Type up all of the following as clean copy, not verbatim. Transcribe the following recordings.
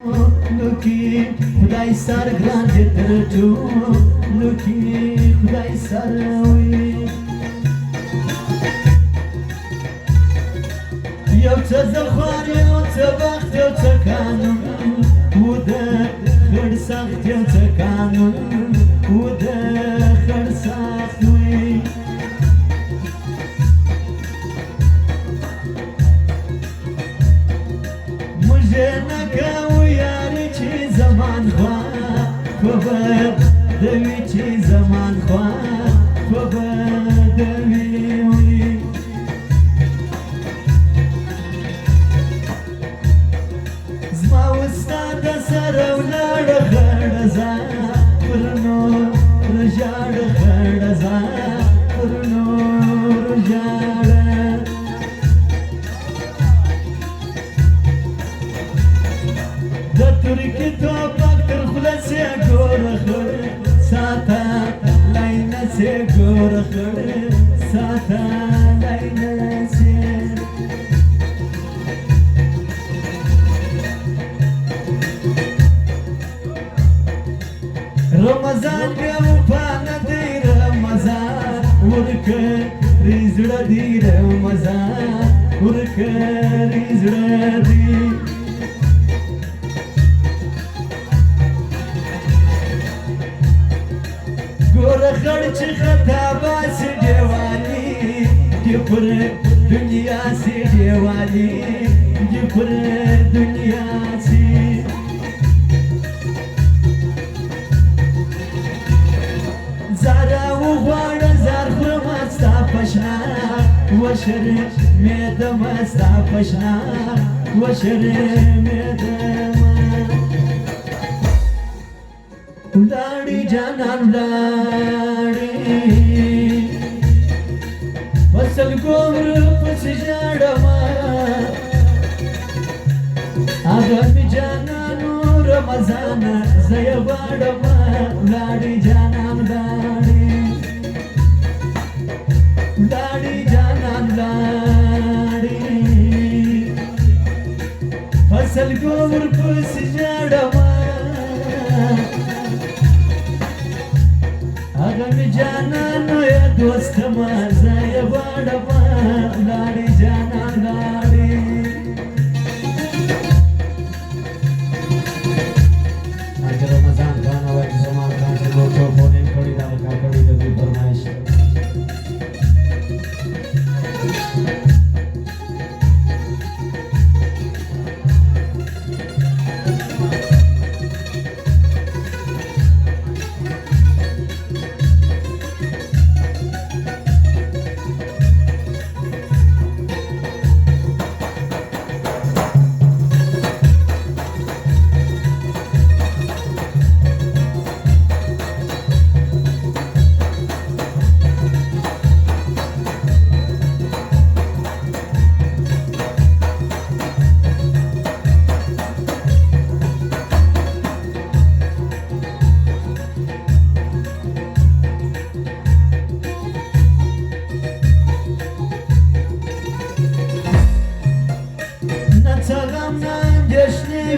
Luki Khudai sar grande terju Luki Khudai sar wi Yow څه زخوار یو څه بخت یو څه قانون و د خړ سخت یو څه قانون و د خړ سخت وي موږ نه کوو یاري چې زمان خوا خبر دوي چې زمان خوا خبر دوي Turki topraktır kulesi görür Sata laynesi görür Sata laynesi Ramazan gevupana dey Ramazan Urke rizda di Ramazan Urke rizda di खर्च खताबा से देवाली ये पूरे दुनिया से देवाली ये पूरे दुनिया से ज़ारा वो वाड़ा ज़ार खुरमस्ता पशना वशर में दमस्ता पशना वशर में दम उलाड़ी जाना उलाड़ी फसल गोबर पस जाड़मा आगामी जाना नूर मजाना जयबाड़मा उलाड़ी जाना उलाड़ी उलाड़ी जाना उलाड़ी फसल गोबर पस जाड़मा Agam janan ya dost maza ya badama ladi janan ladi Aaj Ramazan gana wa zaman khan se loto phone kodi da ka kodi da bhi farmaish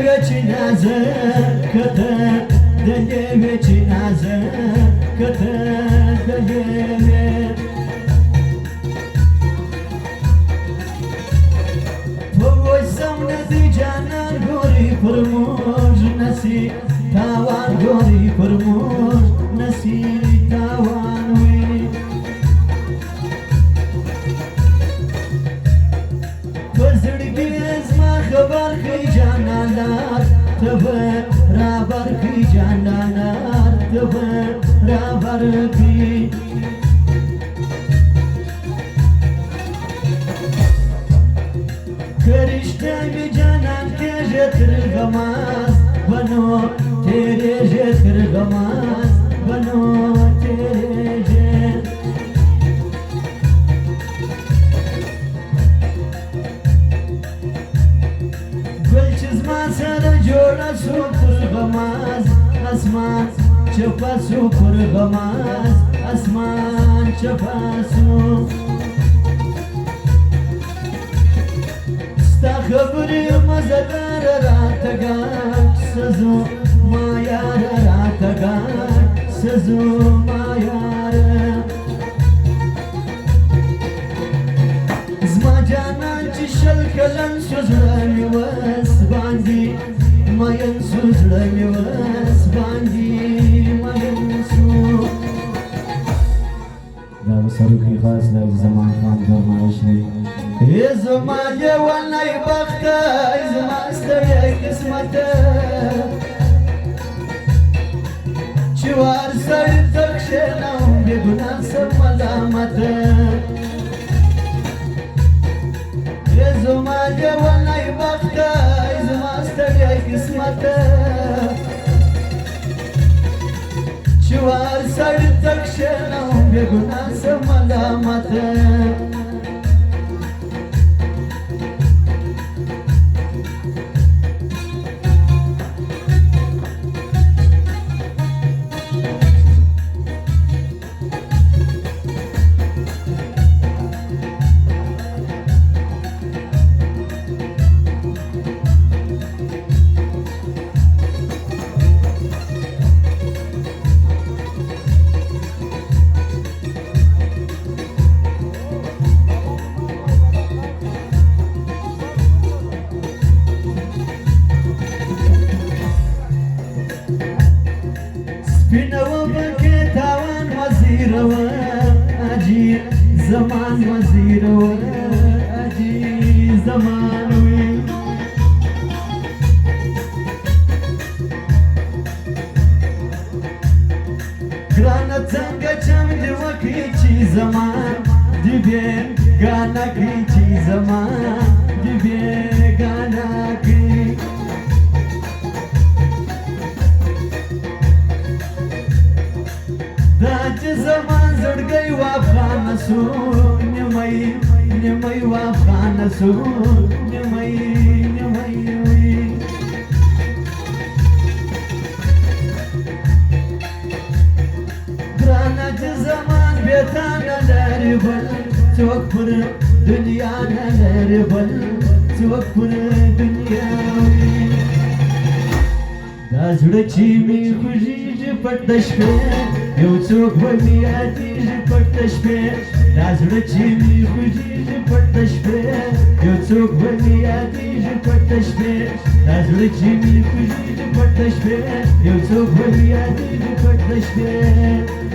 Vecinaze, câte de vecinaze, câte de Voi să-mi digeana gori frumos, nasi tawan gori frumos, nasi tawan ui Văzărghi ezma خبر کی جانانار تبه رابر کی جانانار تبه رابر کی کرشته می جانان کے جتر غماز بنو تیرے جتر غماز بنو تیرے جتر سر جوڑا سوپر غماز اسمان چپا سوپر غماز اسمان چپا سو ستا خبری مزدار راتگان سزو ما یار راتگار سزو ما یار زما جانان چې شل کلن شو زړه مې وس باندې مین شو زړه مې وس باندې مین شو دا سروکی خاص د زمان خان فرمایش دی زما لیونی بخته زما ستړی قسمته چې وار سړي ته کښېنم بې ګناه سم ملامته زما لیونی بخته زما ستړی قسمته چې وار سړي ته کښېنم بې ګناه سم ملامته سپینو بکې تاوان وزیر و عجیب زمان وزیر و عجیب زمان وی ګرانه څنګه چم دې وکړي چې زمان دې بېګانه کړي چې زمان دې بېګانه کړي دا چې زمان زړګی وافغانه سو نیمۍ وافغانه سو نیمۍ وي ګرانه چې زمان بې تا نه لري بل څوک پر دنیا نه لري بل څوک پر دنیا وي دا زړه چې مې خوږېږي پټ د شپې یو څوک به مې یادېږي پټ د شپې دا زړه چې مې خوږېږي پټ د شپې یو څوک به مې یادېږي پټ د شپې دا زړه چې مې خوږېږي پټ د شپې یو څوک به مې یادېږي پټ د شپې